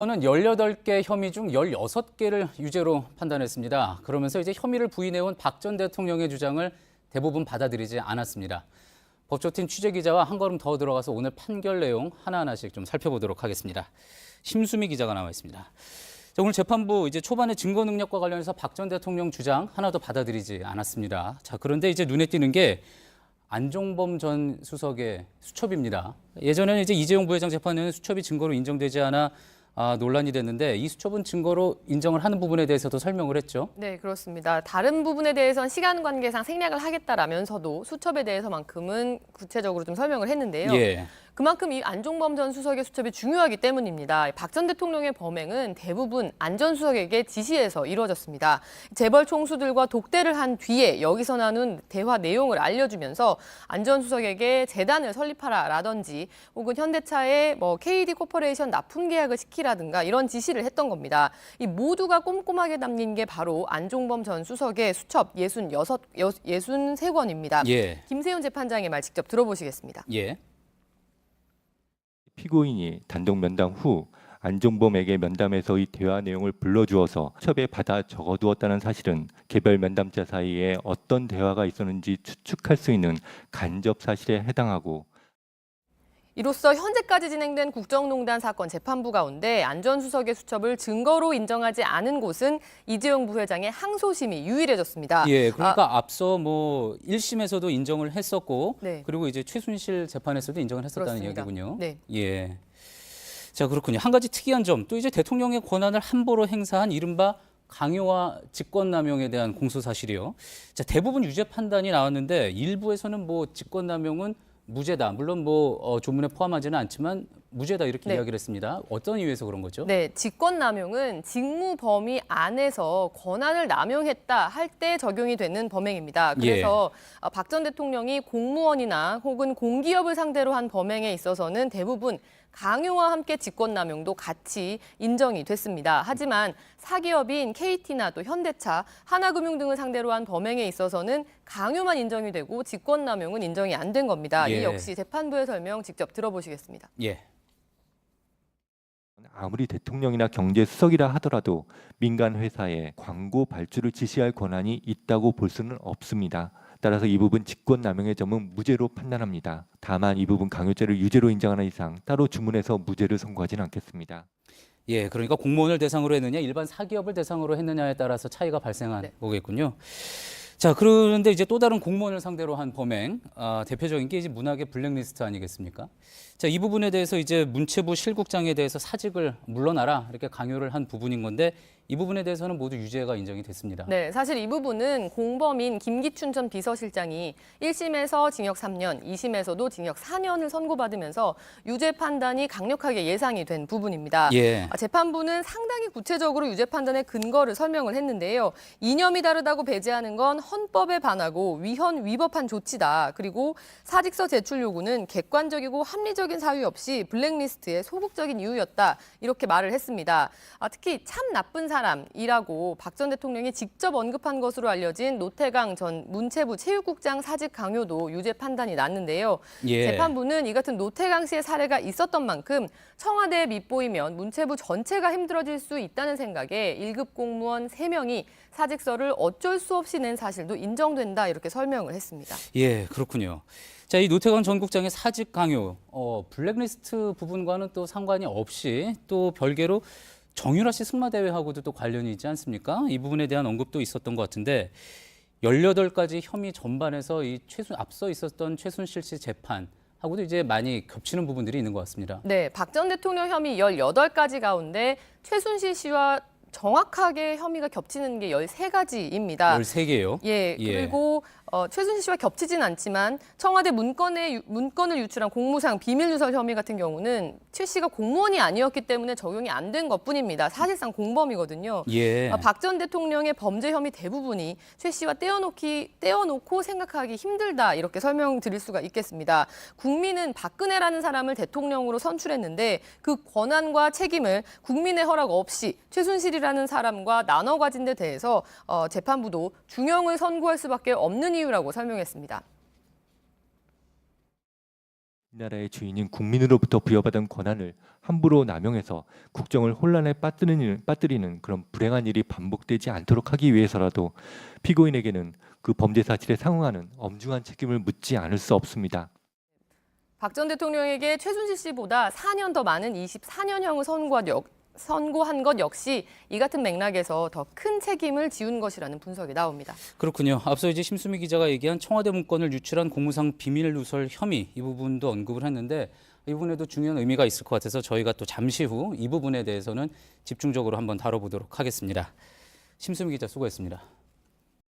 는 18개 혐의 중 16개를 유죄로 판단했습니다. 그러면서 이제 혐의를 부인해온 박 전 대통령의 주장을 대부분 받아들이지 않았습니다. 법조팀 취재기자와 한 걸음 더 들어가서 오늘 판결 내용 하나하나씩 좀 살펴보도록 하겠습니다. 심수미 기자가 나와 있습니다. 자, 오늘 재판부 이제 초반에 증거 능력과 관련해서 박 전 대통령 주장 하나도 받아들이지 않았습니다. 자, 그런데 이제 눈에 띄는 게 안종범 전 수석의 수첩입니다. 예전에는 이제 이재용 부회장 재판에는 수첩이 증거로 인정되지 않아 논란이 됐는데 이 수첩은 증거로 인정을 하는 부분에 대해서도 설명을 했죠. 네, 그렇습니다. 다른 부분에 대해선 시간 관계상 생략을 하겠다라면서도 수첩에 대해서만큼은 구체적으로 좀 설명을 했는데요. 예. 그만큼 이 안종범 전 수석의 수첩이 중요하기 때문입니다. 박 전 대통령의 범행은 대부분 안 전 수석에게 지시해서 이루어졌습니다. 재벌 총수들과 독대를 한 뒤에 여기서 나눈 대화 내용을 알려주면서 안 전 수석에게 재단을 설립하라라든지 혹은 현대차에 KD 코퍼레이션 납품 계약을 시키라든가 이런 지시를 했던 겁니다. 이 모두가 꼼꼼하게 담긴 게 바로 안종범 전 수석의 수첩 63권입니다. 예. 김세훈 재판장의 말 직접 들어보시겠습니다. 예. 피고인이 단독 면담 후 안종범에게 면담에서 이 대화 내용을 불러주어서 수첩에 받아 적어두었다는 사실은 개별 면담자 사이에 어떤 대화가 있었는지 추측할 수 있는 간접 사실에 해당하고, 이로써 현재까지 진행된 국정농단 사건 재판부 가운데 안 전 수석의 수첩을 증거로 인정하지 않은 곳은 이재용 부회장의 항소심이 유일해졌습니다. 예. 그러니까 앞서 1심에서도 인정을 했었고 네. 그리고 이제 최순실 재판에서도 인정을 했었다는 그렇습니다. 이야기군요. 네. 예. 자, 그렇군요. 한 가지 특이한 점, 또 이제 대통령의 권한을 함부로 행사한 이른바 강요와 직권남용에 대한 공소 사실이요. 자, 대부분 유죄 판단이 나왔는데 일부에서는 직권남용은 무죄다. 물론 조문에 포함하지는 않지만 무죄다 이렇게 네. 이야기를 했습니다. 어떤 이유에서 그런 거죠? 네, 직권남용은 직무 범위 안에서 권한을 남용했다 할 때 적용이 되는 범행입니다. 그래서 박 전 대통령이 공무원이나 혹은 공기업을 상대로 한 범행에 있어서는 대부분 강요와 함께 직권남용도 같이 인정이 됐습니다. 하지만 사기업인 KT나 또 현대차, 하나금융 등을 상대로 한 범행에 있어서는 강요만 인정이 되고 직권남용은 인정이 안 된 겁니다. 예. 이 역시 재판부의 설명 직접 들어보시겠습니다. 예. 아무리 대통령이나 경제수석이라 하더라도 민간 회사에 광고 발주를 지시할 권한이 있다고 볼 수는 없습니다. 따라서 이 부분 직권남용의 점은 무죄로 판단합니다. 다만 이 부분 강요죄를 유죄로 인정하는 이상 따로 주문해서 무죄를 선고하지는 않겠습니다. 예, 그러니까 공무원을 대상으로 했느냐, 일반 사기업을 대상으로 했느냐에 따라서 차이가 발생한 네. 거겠군요. 자, 그런데 이제 또 다른 공무원을 상대로 한 범행, 대표적인 게 이제 문학의 블랙리스트 아니겠습니까? 자, 이 부분에 대해서 이제 문체부 실국장에 대해서 사직을 물러나라 이렇게 강요를 한 부분인 건데 이 부분에 대해서는 모두 유죄가 인정이 됐습니다. 네, 사실 이 부분은 공범인 김기춘 전 비서실장이 1심에서 징역 3년, 2심에서도 징역 4년을 선고받으면서 유죄 판단이 강력하게 예상이 된 부분입니다. 예. 재판부는 상당히 구체적으로 유죄 판단의 근거를 설명을 했는데요. 이념이 다르다고 배제하는 건 헌법에 반하고 위헌위법한 조치다. 그리고 사직서 제출 요구는 객관적이고 합리적인 사유 없이 블랙리스트의 소극적인 이유였다. 이렇게 말을 했습니다. 특히 참 나쁜 사람이라고 박 전 대통령이 직접 언급한 것으로 알려진 노태강 전 문체부 체육국장 사직 강요도 유죄 판단이 났는데요. 예. 재판부는 이 같은 노태강 씨의 사례가 있었던 만큼 청와대에 밑보이면 문체부 전체가 힘들어질 수 있다는 생각에 1급 공무원 3명이 사직서를 어쩔 수 없이 낸 사실도 인정된다 이렇게 설명을 했습니다. 예, 그렇군요. 자, 이 노태강 전 국장의 사직 강요, 블랙리스트 부분과는 또 상관이 없이 또 별개로 정유라 씨 승마대회하고도 또 관련이 있지 않습니까? 이 부분에 대한 언급도 있었던 것 같은데 18가지 혐의 전반에서 앞서 있었던 최순실 씨 재판하고도 이제 많이 겹치는 부분들이 있는 것 같습니다. 네, 박 전 대통령 혐의 18가지 가운데 최순실 씨와 정확하게 혐의가 겹치는 게 13가지입니다. 13개요. 예, 그리고 최순실 씨와 겹치진 않지만 청와대 문건을 유출한 공무상 비밀 누설 혐의 같은 경우는 최 씨가 공무원이 아니었기 때문에 적용이 안 된 것뿐입니다. 사실상 공범이거든요. 예. 박 전 대통령의 범죄 혐의 대부분이 최 씨와 떼어놓고 생각하기 힘들다 이렇게 설명드릴 수가 있겠습니다. 국민은 박근혜라는 사람을 대통령으로 선출했는데 그 권한과 책임을 국민의 허락 없이 최순실이라는 사람과 나눠 가진 데 대해서 재판부도 중형을 선고할 수밖에 없는 이유라고 설명했습니다. 나라의 주인인 국민으로부터 부여받은 권한을 함부로 남용해서 국정을 혼란에 빠뜨리는 그런 불행한 일이 반복되지 않도록 하기 위해서라도 피고인에게는 그 범죄 사실에 상응하는 엄중한 책임을 묻지 않을 수 없습니다. 박 전 대통령에게 최순실 씨보다 4년 더 많은 24년형을 선고한 것 역시 이 같은 맥락에서 더 큰 책임을 지운 것이라는 분석이 나옵니다. 그렇군요. 앞서 이제 심수미 기자가 얘기한 청와대 문건을 유출한 공무상 비밀 누설 혐의 이 부분도 언급을 했는데 이 부분에도 중요한 의미가 있을 것 같아서 저희가 또 잠시 후 이 부분에 대해서는 집중적으로 한번 다뤄보도록 하겠습니다. 심수미 기자 수고했습니다.